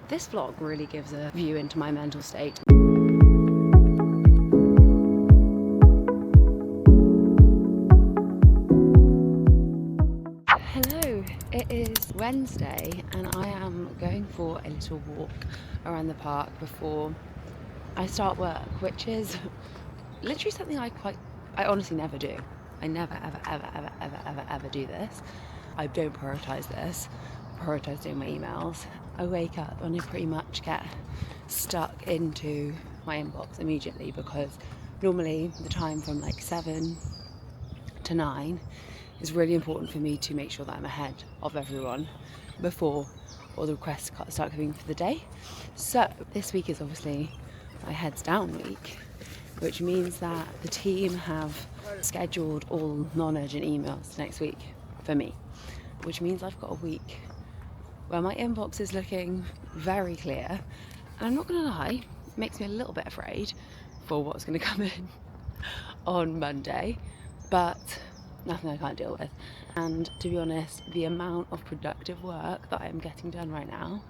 This vlog really gives a view into my mental state. Hello, it is Wednesday and I am going for a little walk around the park before I start work, which is literally something I honestly never do. I never ever do this. I don't prioritise this. I prioritise doing my emails. I wake up and I pretty much get stuck into my inbox immediately, because normally the time from like 7 to 9 is really important for me to make sure that I'm ahead of everyone before all the requests start coming for the day. So this week is obviously my heads down week, which means that the team have scheduled all non-urgent emails next week for me, which means I've got a week where my inbox is looking very clear. And I'm not gonna lie, it makes me a little bit afraid for what's gonna come in on Monday, but nothing I can't deal with. And to be honest, the amount of productive work that I'm getting done right now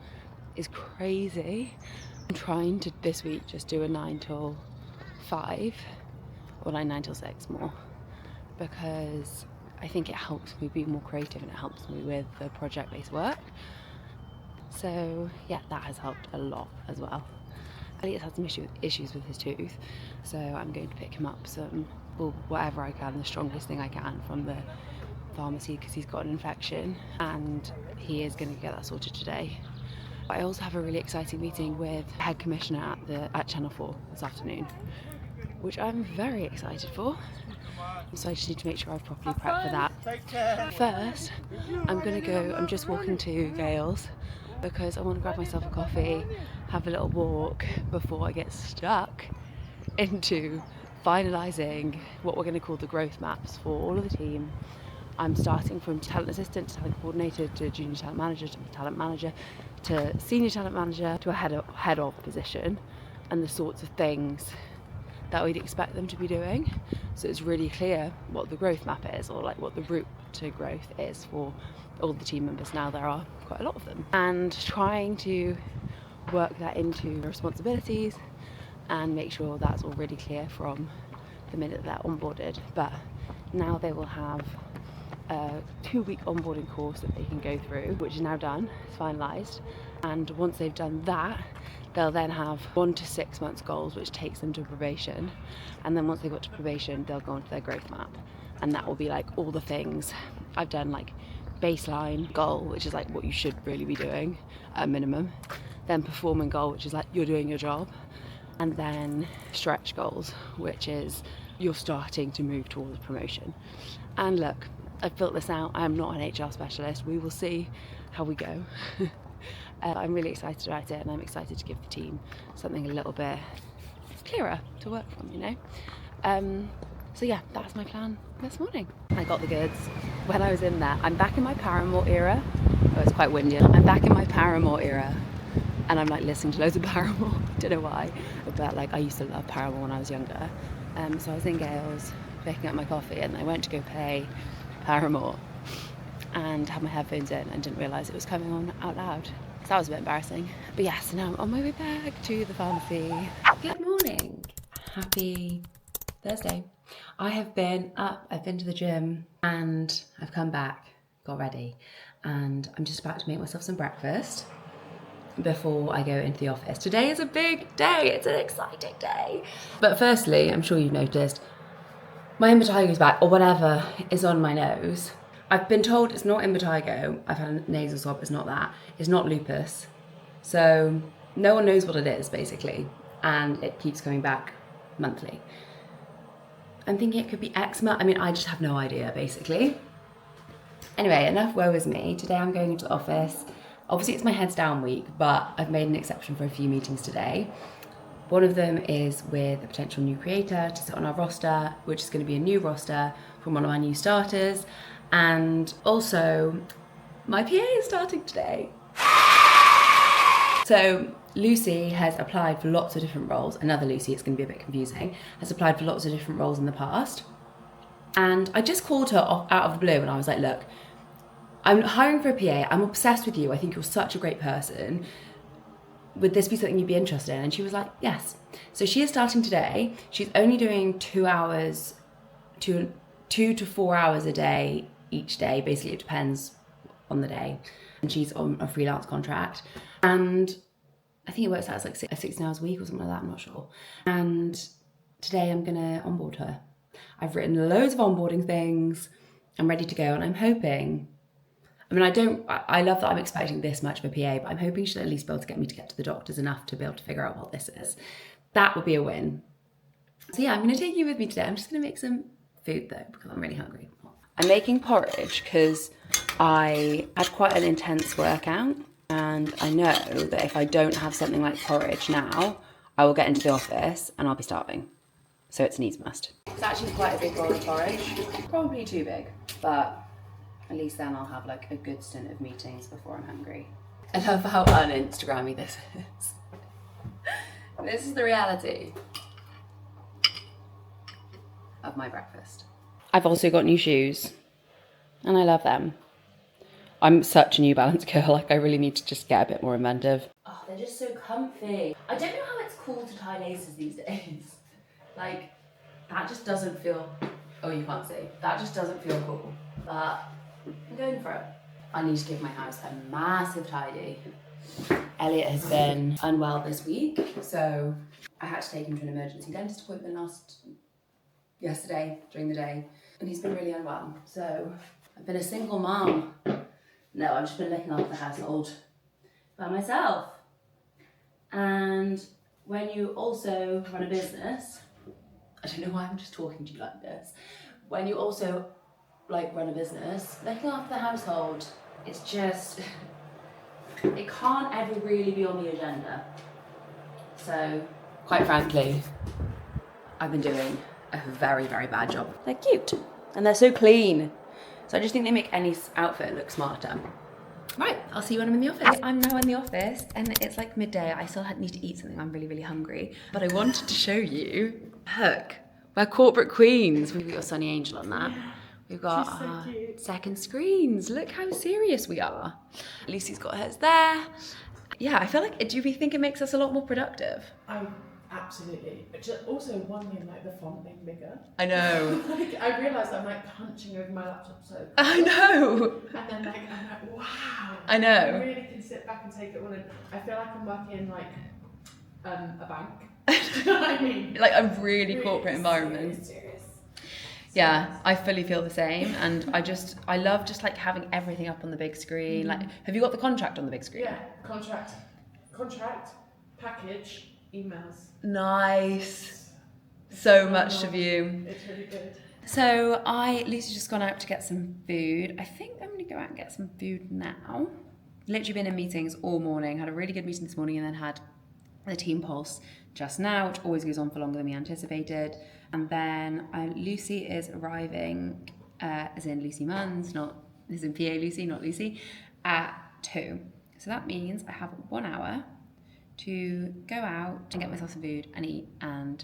is crazy. I'm trying to this week just do a 9 till 5, or like 9 till 6 more, because I think it helps me be more creative and it helps me with the project-based work. So yeah, that has helped a lot as well. Elliot's had some issues with his tooth, so I'm going to pick him up whatever I can, the strongest thing I can from the pharmacy, because he's got an infection and he is going to get that sorted today. I also have a really exciting meeting with the head commissioner at Channel 4 this afternoon, which I'm very excited for. So I just need to make sure I've properly prepped for that. First, I'm just walking to Gale's because I want to grab myself a coffee, have a little walk before I get stuck into finalising what we're going to call the growth maps for all of the team. I'm starting from talent assistant to talent coordinator to junior talent manager to senior talent manager to a head of position, and the sorts of things that we'd expect them to be doing. So it's really clear what the growth map is, or like what the route to growth is for all the team members. Now there are quite a lot of them, and trying to work that into responsibilities and make sure that's all really clear from the minute they're onboarded. But now they will have a 2-week onboarding course that they can go through, which is now done, it's finalised. And once they've done that, they'll then have 1 to 6 months goals, which takes them to probation. And then once they got to probation, they'll go onto their growth map. And that will be like all the things I've done, like baseline goal, which is like what you should really be doing at a minimum. Then performing goal, which is like you're doing your job. And then stretch goals, which is you're starting to move towards promotion. And look, I've built this out. I'm not an HR specialist. We will see how we go. I'm really excited about it, and I'm excited to give the team something a little bit clearer to work from, you know? So yeah, that's my plan this morning. I got the goods when I was in there. I'm back in my Paramore era. Oh, it's quite windy. I'm back in my Paramore era, and I'm like listening to loads of Paramore. Don't know why, but like I used to love Paramore when I was younger. So I was in Gale's picking up my coffee, and I went to go play Paramore and had my headphones in and didn't realise it was coming on out loud. So that was a bit embarrassing. But yeah, so now I'm on my way back to the pharmacy. Good morning. Happy Thursday. I have been up, I've been to the gym, and I've come back, got ready, and I'm just about to make myself some breakfast before I go into the office. Today is a big day, it's an exciting day. But firstly, I'm sure you've noticed, my impetigo's back, or whatever is on my nose. I've been told it's not impetigo. I've had a nasal swab, it's not that. It's not lupus. So no one knows what it is, basically. And it keeps coming back monthly. I'm thinking it could be eczema. I mean, I just have no idea, basically. Anyway, enough woe is me. Today I'm going into the office. Obviously it's my heads down week, but I've made an exception for a few meetings today. One of them is with a potential new creator to sit on our roster, which is going to be a new roster from one of our new starters. And also, my PA is starting today. So Lucy has applied for lots of different roles. Another Lucy, it's going to be a bit confusing, has applied for lots of different roles in the past. And I just called her out of the blue and I was like, look, I'm hiring for a PA. I'm obsessed with you. I think you're such a great person. would this be something you'd be interested in? And she was like, yes. So she is starting today. She's only doing 2 hours, 2 to 4 hours a day each day. Basically, it depends on the day. And she's on a freelance contract. And I think it works out as like 16 hours a week or something like that, I'm not sure. And today I'm gonna onboard her. I've written loads of onboarding things. I'm ready to go, and I'm hoping, I love that I'm expecting this much of a PA, but I'm hoping she'll at least be able to get me to get to the doctors enough to be able to figure out what this is. That would be a win. So yeah, I'm gonna take you with me today. I'm just gonna make some food though, because I'm really hungry. I'm making porridge because I had quite an intense workout, and I know that if I don't have something like porridge now, I will get into the office and I'll be starving. So it's needs must. It's actually quite a big bowl of porridge. Probably too big, but at least then I'll have like a good stint of meetings before I'm hungry. I love how un-Instagrammy this is. This is the reality of my breakfast. I've also got new shoes, and I love them. I'm such a New Balance girl, like I really need to just get a bit more inventive. Oh, they're just so comfy. I don't know how it's cool to tie laces these days. Like, that just doesn't feel, oh, you can't see. That just doesn't feel cool, but I'm going for it. I need to give my house a massive tidy. Elliot has been unwell this week, so I had to take him to an emergency dentist appointment yesterday during the day, and he's been really unwell. So I've been a single mom. No, I've just been looking after the household by myself. And when you also run a business, I don't know why I'm just talking to you like this. When you also run a business, looking after the household, it's just, it can't ever really be on the agenda. So, quite frankly, I've been doing a very, very bad job. They're cute and they're so clean. So I just think they make any outfit look smarter. Right, I'll see you when I'm in the office. I'm now in the office and it's like midday. I still need to eat something. I'm really, really hungry. But I wanted to show you, look, we're corporate queens. We've got your Sunny Angel on that. Yeah. We've got our second screens. Look how serious we are. Lucy's got hers there. Yeah, I feel like, do you think it makes us a lot more productive? Absolutely. But also one thing, like the font being bigger. I know. I realised I'm like punching over my laptop so. I know. And then I'm like, wow. I know. I really can sit back and take it all in. I feel like I'm working in like a bank. Do you know what I mean? Like a really corporate environment. Serious. Yeah, I fully feel the same, and I love just like having everything up on the big screen. Like, have you got the contract on the big screen? Yeah, contract, package, emails. Nice. So much to view. It's really good. So Lucy's just gone out to get some food. I think I'm gonna go out and get some food now. Literally been in meetings all morning. Had a really good meeting this morning, and then had the team pulse just now, which always goes on for longer than we anticipated. And then Lucy is arriving, as in Lucy Munns, not as in PA Lucy, not Lucy, at 2. So that means I have 1 hour to go out and get myself some food and eat and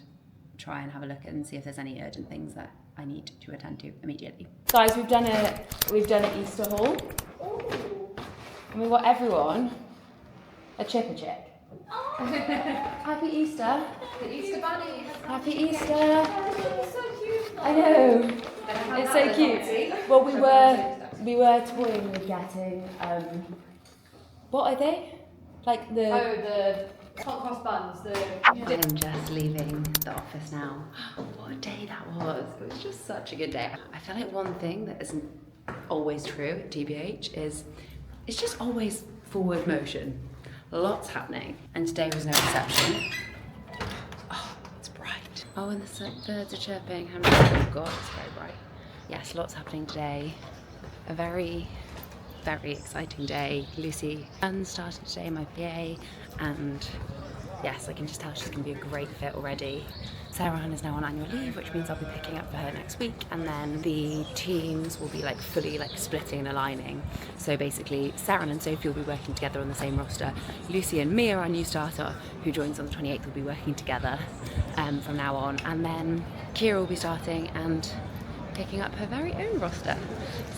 try and have a look and see if there's any urgent things that I need to attend to immediately. Guys, we've done an Easter haul. Ooh. And we got everyone a chipper chick. Oh. Happy Easter. The Easter Bunny. Happy Easter. It's so cute. I know. It's so cute. Well, we were toying with getting what are they? Like the the hot cross buns. I am just leaving the office now. What a day that was. It was just such a good day. I feel like one thing that isn't always true at TBH is it's just always forward motion. Lots happening. And today was no exception. Oh, it's bright. Oh, and the birds are chirping. How many? Oh God, it's very bright. Yes, lots happening today. A very, very exciting day. Lucy started today, my PA, and yes, I can just tell she's going to be a great fit already. Sarah is now on annual leave, which means I'll be picking up for her next week, and then the teams will be fully splitting and aligning. So basically, Sarah and Sophie will be working together on the same roster. Lucy and Mia, our new starter, who joins on the 28th, will be working together from now on, and then Kira will be starting and picking up her very own roster.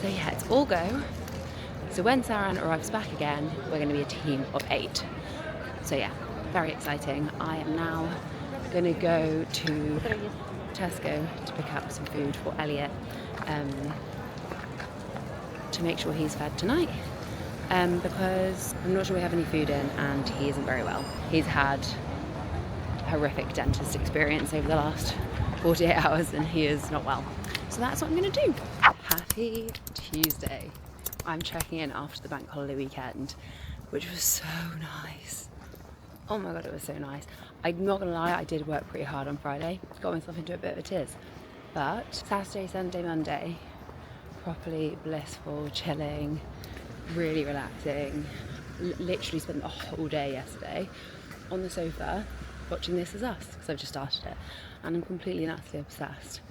So yeah, it's all go. So when Sarah arrives back again, we're going to be a team of 8. So yeah, very exciting. I am now going to go to Tesco to pick up some food for Elliot to make sure he's fed tonight, because I'm not sure we have any food in and he isn't very well. He's had a horrific dentist experience over the last 48 hours and he is not well. So that's what I'm going to do. Happy Tuesday. I'm checking in after the bank holiday weekend, which was so nice. Oh my god, it was so nice. I'm not gonna lie, I did work pretty hard on Friday. Got myself into a bit of a tiz. But Saturday, Sunday, Monday, properly blissful, chilling, really relaxing. Literally spent the whole day yesterday on the sofa watching This Is Us, because I've just started it. And I'm completely and utterly obsessed.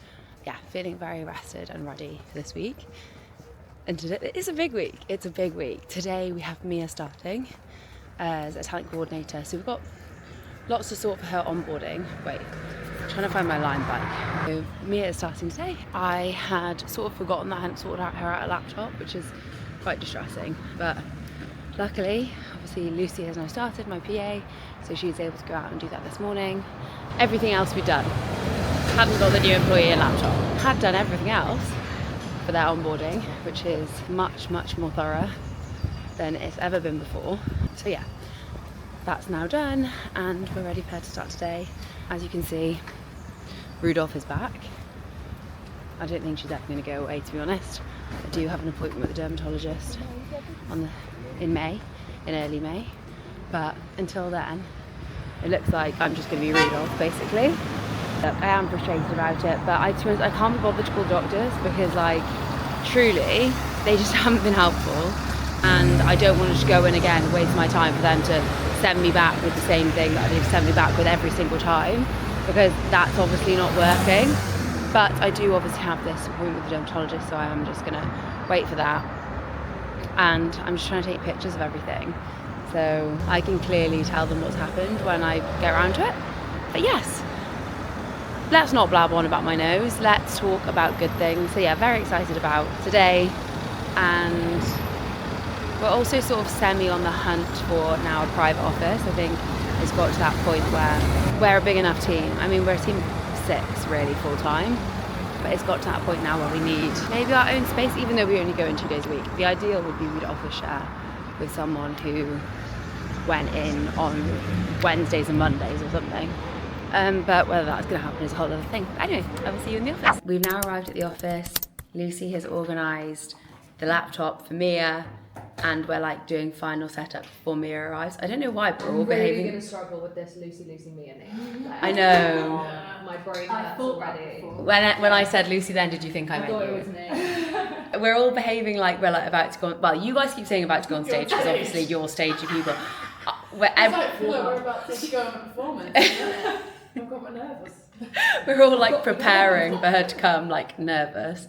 Yeah, feeling very rested and ready for this week. And today, it's a big week. It's a big week. Today we have Mia starting as a talent coordinator. So we've got lots to sort for her onboarding. Wait, I'm trying to find my line back. So Mia is starting today. I had sort of forgotten that I hadn't sorted out her laptop, which is quite distressing. But luckily, obviously Lucy has now started, my PA, so she's able to go out and do that this morning. Everything else we've done. Hadn't got the new employee a laptop. Had done everything else for their onboarding, which is much, much more thorough than it's ever been before. So yeah, that's now done and we're ready for her to start today. As you can see, Rudolph is back. I don't think she's ever going to go away, to be honest. I do have an appointment with a dermatologist in early May, but until then it looks like I'm just going to be Rudolph basically. Look, I am frustrated about it, but I can't be bothered to call doctors because, like, truly they just haven't been helpful. And I don't want to just go in again and waste my time for them to send me back with the same thing that they've sent me back with every single time, because that's obviously not working. But I do obviously have this appointment with the dermatologist, so I am just going to wait for that. And I'm just trying to take pictures of everything so I can clearly tell them what's happened when I get around to it. But yes, let's not blab on about my nose. Let's talk about good things. So yeah, very excited about today, and we're also sort of semi on the hunt for now a private office. I think it's got to that point where we're a big enough team. I mean, we're a team of 6 really full time, but it's got to that point now where we need maybe our own space, even though we only go in 2 days a week. The ideal would be we'd office share with someone who went in on Wednesdays and Mondays or something. But whether that's going to happen is a whole other thing. But anyway, I will see you in the office. We've now arrived at the office. Lucy has organised the laptop for Mia, and we're like doing final setup before Mia arrives. I don't know why, but we're all behaving. I'm really going to struggle with this Lucy Mia name. Like, I know. My brain hurts already. When I said Lucy, then did you think I meant thought you? it was me. We're all behaving like we're like about to go on. Well, you guys keep saying about to go on stage because obviously you're stagey people. We're about to go on a performance. I've got my nerves. We're all like preparing for her to come, like nervous.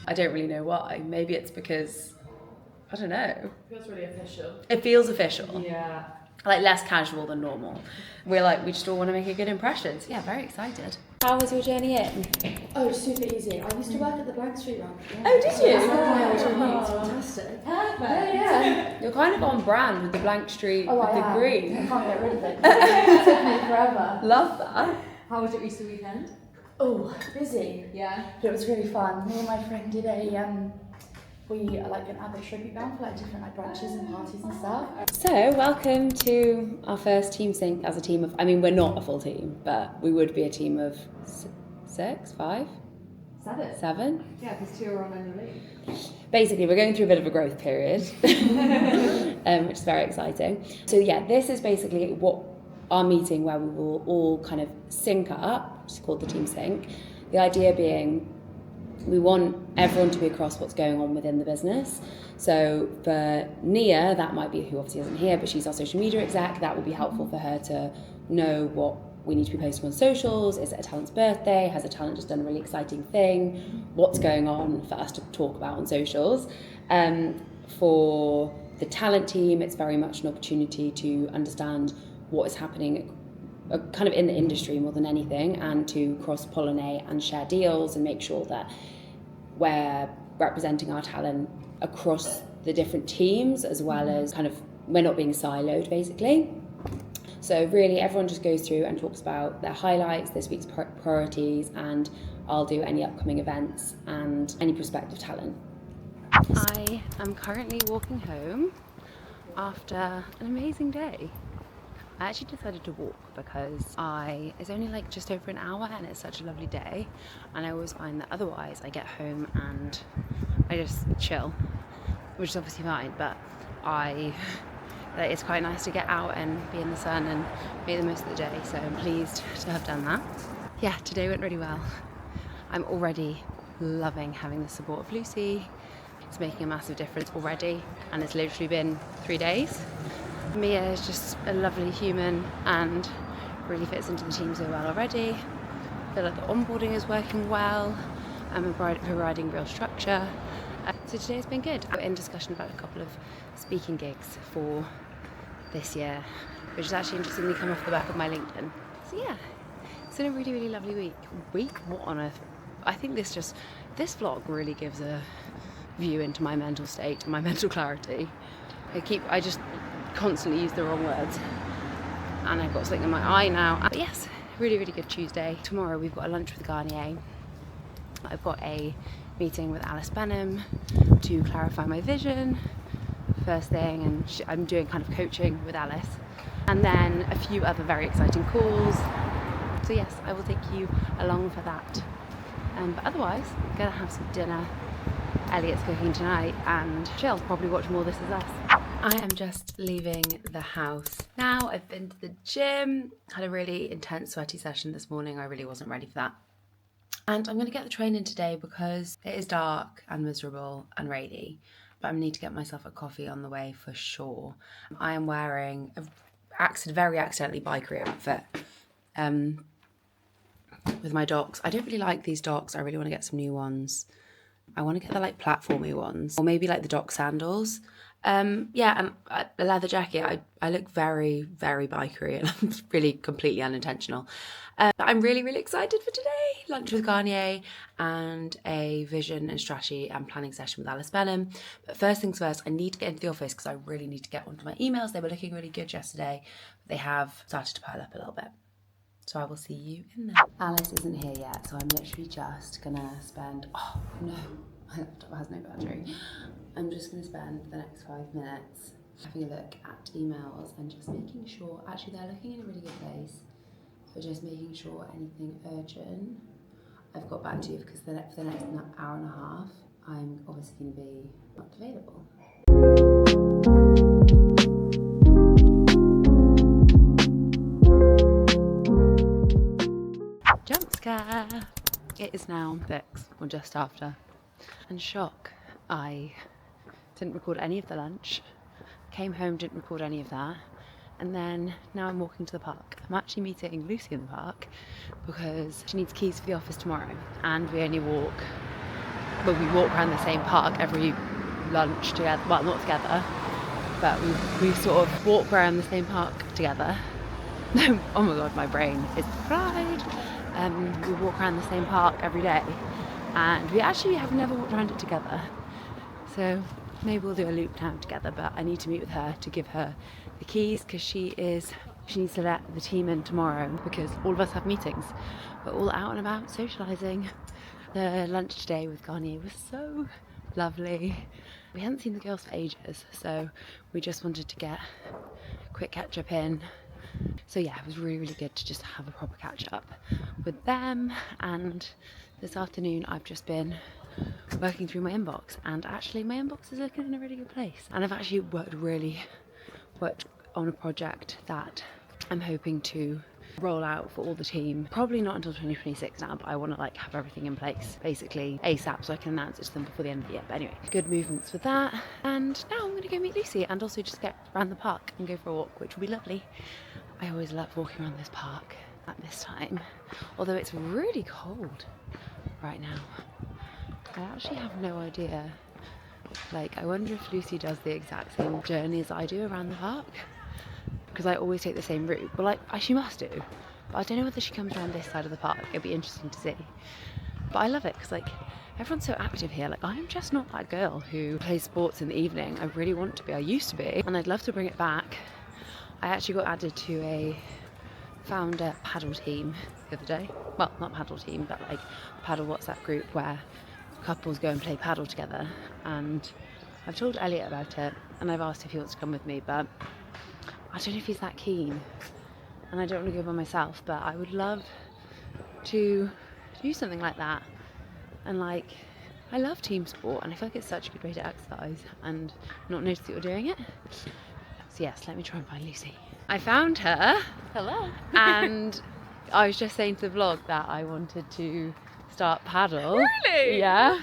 I don't really know why. Maybe it's because, I don't know. It feels really official. It feels official. Yeah. Like less casual than normal. We just all want to make a good impression. So yeah, very excited. How was your journey in? Oh, super easy. I used to work at the Blank Street Run. Yeah. Oh, did you? That's why I was renewed. It's fantastic. Perfect. Yeah. You're kind of on brand with the blank street, Oh, with I the am. green. I can't get rid of it. It took me forever. Love that. How was your Easter weekend? Oh, busy. Yeah. But it was really fun. Me and my friend did an Abbott tribute band for like different like brunches and parties and stuff. So, welcome to our first team sync as a team of, I mean, we're not a full team, but we would be a team of 6, 5, 7. Yeah, because 2 are on annual leave. Basically, we're going through a bit of a growth period, which is very exciting. So yeah, this is basically what our meeting where we will all kind of sync up, which is called the team sync. The idea being we want everyone to be across what's going on within the business. So for Nia, that might be, who obviously isn't here, but she's our social media exec. That would be helpful for her to know what we need to be posting on socials. Is it a talent's birthday? Has a talent just done a really exciting thing? What's going on for us to talk about on socials? For the talent team, it's very much an opportunity to understand what is happening kind of in the industry more than anything, and to cross-pollinate and share deals and make sure that we're representing our talent across the different teams, as well as kind of we're not being siloed basically. So really everyone just goes through and talks about their highlights, this week's priorities, and I'll do any upcoming events and any prospective talent. I am currently walking home after an amazing day. I actually decided to walk because it's only like just over an hour and it's such a lovely day, and I always find that otherwise I get home and I just chill, which is obviously fine, but it's quite nice to get out and be in the sun and make the most of the day, so I'm pleased to have done that. Yeah, today went really well. I'm already loving having the support of Lucy. It's making a massive difference already, and it's literally been 3 days. Mia is just a lovely human and really fits into the team so well already. I feel like the onboarding is working well and we're providing real structure. So today's been good. We're in discussion about a couple of speaking gigs for this year, which is actually interestingly come off the back of my LinkedIn. So yeah, it's been a really, really lovely week. What on earth? I think this vlog really gives a view into my mental state and my mental clarity. I just constantly use the wrong words, and I've got something in my eye now. But yes, really, really good Tuesday. Tomorrow we've got a lunch with Garnier. I've got a meeting with Alice Benham to clarify my vision first thing, and I'm doing kind of coaching with Alice, and then a few other very exciting calls. So yes, I will take you along for that. But otherwise, I'm gonna have some dinner. Elliot's cooking tonight, and chill, probably watch more This Is Us. I am just leaving the house now. I've been to the gym, had a really intense sweaty session this morning. I really wasn't ready for that. And I'm going to get the train in today because it is dark and miserable and rainy, but I need to get myself a coffee on the way for sure. I am wearing a very accidentally bikery outfit with my Docs. I don't really like these Docs. I really want to get some new ones. I want to get the like platformy ones, or maybe like the Doc sandals. Yeah, and a leather jacket. I look very, very bikery, and I'm really completely unintentional. But I'm really, really excited for today. Lunch with Garnier and a vision and strategy and planning session with Alice Benham. But first things first, I need to get into the office because I really need to get onto my emails. They were looking really good yesterday, but they have started to pile up a little bit. So I will see you in there. Alice isn't here yet, so I'm literally just gonna spend, oh no, my laptop has no battery. I'm just gonna spend the next 5 minutes having a look at emails and just making sure, actually they're looking in a really good place, but just making sure anything urgent I've got back to you, because for the next hour and a half, I'm obviously gonna be not available. Jump scare! It is now 6 or just after, and shock, I didn't record any of the lunch, came home, didn't record any of that, and then now I'm walking to the park. I'm actually meeting Lucy in the park because she needs keys for the office tomorrow, and we walk around the same park every lunch together. Well, not together, but we sort of walk around the same park together. Oh my god, my brain is fried. We walk around the same park every day, and we actually have never walked around it together, so maybe we'll do a loop down together. But I need to meet with her to give her the keys, because she needs to let the team in tomorrow because all of us have meetings. We're all out and about socialising. The lunch today with Garnier was so lovely. We hadn't seen the girls for ages, so we just wanted to get a quick catch up in. So yeah, it was really, really good to just have a proper catch up with them. And this afternoon I've just been working through my inbox, and actually my inbox is looking in a really good place. And I've actually worked on a project that I'm hoping to roll out for all the team. Probably not until 2026 now, but I want to like have everything in place basically ASAP so I can announce it to them before the end of the year. But anyway, good movements with that. And now I'm going to go meet Lucy and also just get around the park and go for a walk, which will be lovely. I always love walking around this park at this time, although it's really cold right now. I actually have no idea. Like, I wonder if Lucy does the exact same journey as I do around the park, because I always take the same route. But like, she must do. But I don't know whether she comes around this side of the park. It'd be interesting to see. But I love it because like everyone's so active here. Like, I'm just not that girl who plays sports in the evening. I really want to be. I used to be, and I'd love to bring it back. I actually got added to a founder paddle team the other day. Well, not paddle team, but like paddle WhatsApp group where couples go and play paddle together. And I've told Elliot about it, and I've asked if he wants to come with me, but I don't know if he's that keen. And I don't want to go by myself, but I would love to do something like that. And like, I love team sport, and I feel like it's such a good way to exercise and not notice that you're doing it. So yes, let me try and find Lucy. I found her. Hello. And I was just saying to the vlog that I wanted to start paddle. Really? Yeah.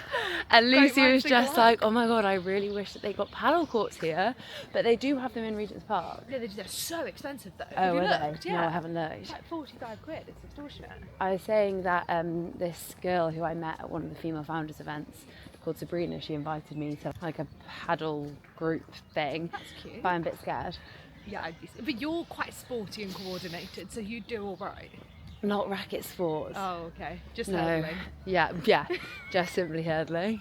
And Great Lucy was minds think just alike. like, oh my god, I really wish that they got paddle courts here, but they do have them in Regent's Park. Yeah, they're so expensive though. Oh, Have you are looked? they? Yeah. No, I haven't It's looked. like 45 quid. It's extortionate. I was saying that this girl who I met at one of the female founders events called Sabrina, she invited me to like a paddle group thing. That's cute. But I'm a bit scared. Yeah, but you're quite sporty and coordinated, so you do all right. Not racket sports. Oh, okay. Just No. hurdling. Yeah, just simply hurdling.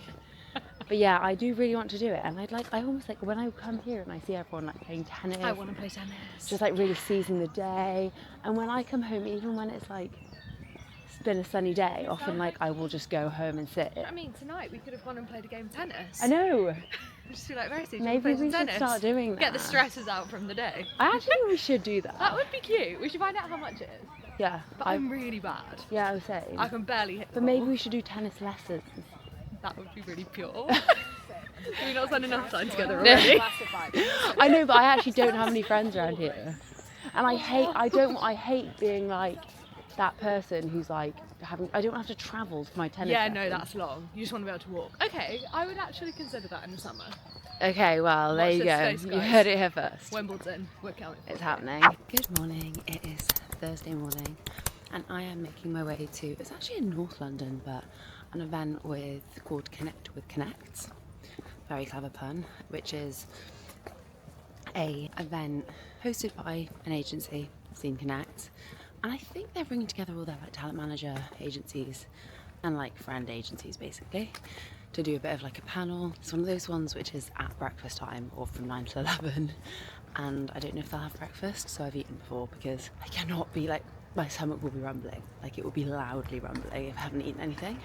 But yeah, I do really want to do it, and I almost like when I come here and I see everyone like playing tennis. I want to play tennis. Just like really seizing the day. And when I come home, even when it's like it's been a sunny day, often like I will just go home and sit. I mean, tonight we could have gone and played a game of tennis. I know. Just be like, Rosie, Maybe we should start doing that. Get the stresses out from the day. I actually think we should do that. That would be cute. We should find out how much it is. Yeah. But I'm really bad. Yeah, I was saying. I can barely hit the But maybe ball. we should do tennis lessons. That would be really pure. Do we not spend enough time together already? I know, but I actually don't have any friends around here, and I hate being like that person who's like I don't have to travel for my tennis. Yeah, no, lesson. that's long. You just want to be able to walk. Okay, I would actually consider that in the summer. Okay, well there Watch you this go. space, You guys. heard it here first. Wimbledon, we're coming. It's happening. Good morning. It is Thursday morning, and I am making my way to. It's actually in North London, but an event called Connect with Connects. Very clever pun, which is a event hosted by an agency, Scene Connect, and I think they're bringing together all their like talent manager agencies and like friend agencies basically to do a bit of like a panel. It's one of those ones which is at breakfast time or from 9 to 11, and I don't know if they'll have breakfast, so I've eaten before because I cannot be like, my stomach will be rumbling, like it will be loudly rumbling if I haven't eaten anything.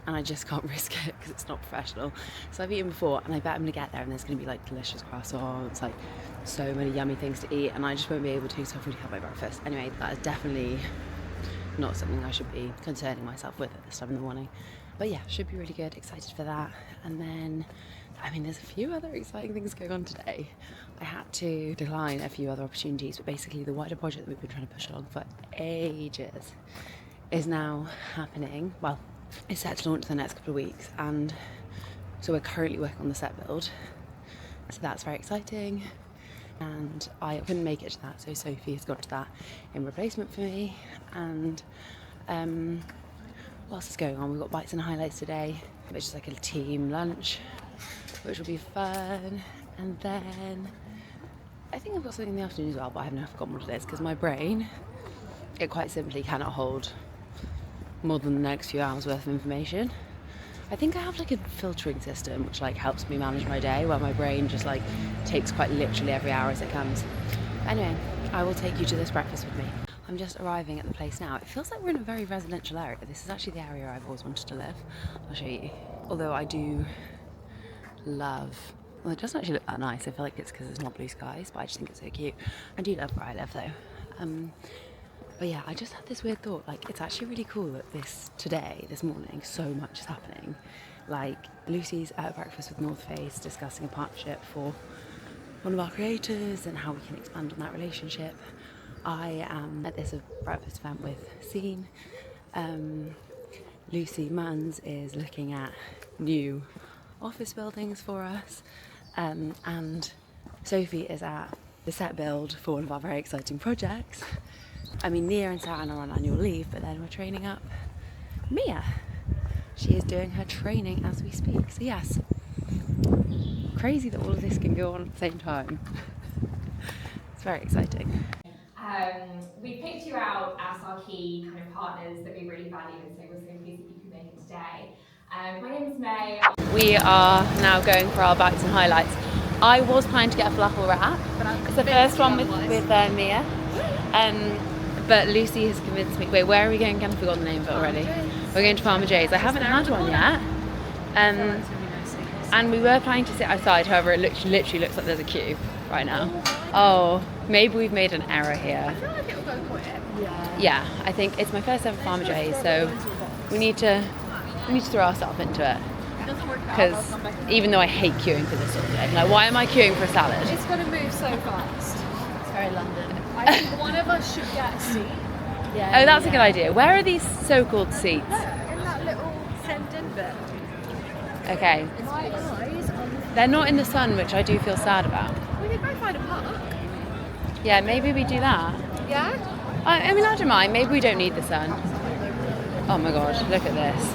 And I just can't risk it because it's not professional. So I've eaten before, and I bet I'm gonna get there and there's gonna be like delicious croissants, like so many yummy things to eat, and I just won't be able to, so I've already had my breakfast. Anyway, that is definitely not something I should be concerning myself with at this time in the morning. But yeah, should be really good, excited for that. And then, I mean, there's a few other exciting things going on today. I had to decline a few other opportunities, but basically the wider project that we've been trying to push along for ages is now happening. Well, it's set to launch in the next couple of weeks, and so we're currently working on the set build, so that's very exciting. And I couldn't make it to that, so Sophie has gone to that in replacement for me. And what else is going on? We've got bites and highlights today, which is like a team lunch, which will be fun. And then I think I've got something in the afternoon as well, but I have now forgotten what it is because my brain, it quite simply cannot hold more than the next few hours worth of information. I think I have like a filtering system which like helps me manage my day, where my brain just like takes quite literally every hour as it comes. Anyway, I will take you to this breakfast with me. I'm just arriving at the place now. It feels like we're in a very residential area. This is actually the area I've always wanted to live. I'll show you. Although I do love, well, it doesn't actually look that nice. I feel like it's because it's not blue skies, but I just think it's so cute. I do love where I live though. But yeah, I just had this weird thought, like it's actually really cool that this morning, so much is happening. Like Lucy's at breakfast with North Face discussing a partnership for one of our creators and how we can expand on that relationship. I am at this breakfast event with Scene. Lucy Munns is looking at new office buildings for us, and Sophie is at the set build for one of our very exciting projects. I mean, Nia and Saran are on annual leave, but then we're training up Mia. She is doing her training as we speak. So yes, crazy that all of this can go on at the same time. It's very exciting. We picked you out as our key kind of partners that we really value, and so we're so pleased that you could make it today. My name is May. We are now going for our bites and highlights. I was planning to get a falafel wrap. It's the first one with Mia. But Lucy has convinced me. Wait, where are we going again? I've forgotten the name of it already. We're going to Farmer J's. I haven't had one yet. And we were planning to sit outside, however, it literally looks like there's a queue right now. Oh, maybe we've made an error here. I feel like it'll go quick. Yeah, I think it's my first ever Farmer J's, so we need to throw ourselves into it. Because even though I hate queuing for this sort of thing, like why am I queuing for a salad? It's got to move so fast. It's very London. I think one of us should get a seat. Oh, that's a good idea. Where are these so-called seats? In that little send-in bit. Okay. They're not in the sun, which I do feel sad about. We could go find a park. Yeah, maybe we do that. Yeah? I mean, I don't mind. Maybe we don't need the sun. Oh my god, look at this.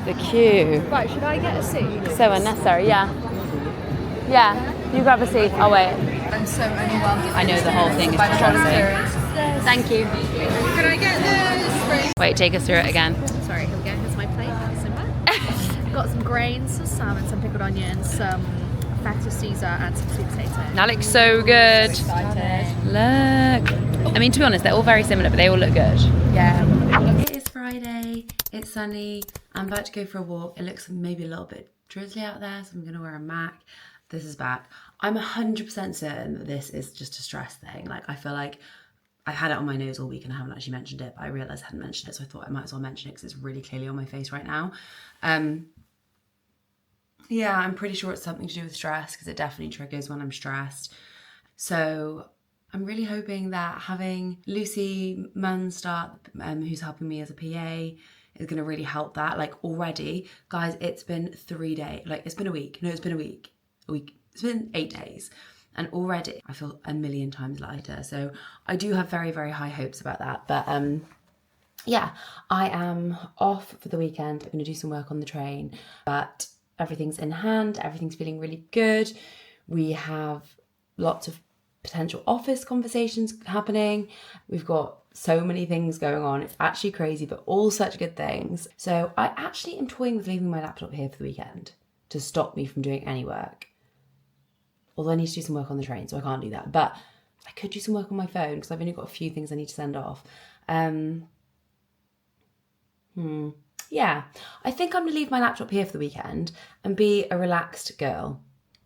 The queue. Right, should I get a seat? So unnecessary, yeah. Yeah, you grab a seat. I'll wait. I'm so overwhelmed. I know the whole thing is distressing. Thank you. Can I get this? Wait, take us through it again. Sorry, here we go. Here's my plate. That's simple. Got some grains, some salmon, some pickled onions, some feta Caesar, and some sweet potato. That looks so good. Excited. Look. I mean, to be honest, they're all very similar, but they all look good. Yeah. It is Friday. It's sunny. I'm about to go for a walk. It looks maybe a little bit drizzly out there, so I'm going to wear a Mac. This is back. I'm 100% certain that this is just a stress thing. Like, I feel like I've had it on my nose all week and I haven't actually mentioned it, but I realised I hadn't mentioned it, so I thought I might as well mention it because it's really clearly on my face right now. Yeah, I'm pretty sure it's something to do with stress because it definitely triggers when I'm stressed. So I'm really hoping that having Lucy Munstart, who's helping me as a PA, is going to really help that. Like already, guys, it's been 3 days. Like it's been a week. No, it's been a week. It's been 8 days. And already I feel a million times lighter. So I do have very, very high hopes about that. But yeah, I am off for the weekend. I'm going to do some work on the train. But everything's in hand. Everything's feeling really good. We have lots of potential office conversations happening. We've got so many things going on. It's actually crazy, but all such good things. So I actually am toying with leaving my laptop here for the weekend to stop me from doing any work. Although I need to do some work on the train, so I can't do that. But I could do some work on my phone because I've only got a few things I need to send off. Yeah, I think I'm going to leave my laptop here for the weekend and be a relaxed girl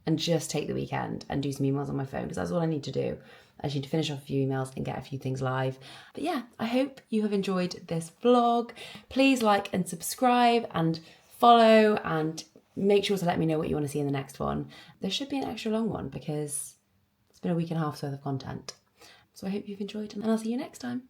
and just take the weekend and do some emails on my phone because that's all I need to do. I just need to finish off a few emails and get a few things live. But yeah, I hope you have enjoyed this vlog. Please like and subscribe and follow and make sure to let me know what you want to see in the next one. There should be an extra long one because it's been a week and a half's worth of content. So I hope you've enjoyed and I'll see you next time.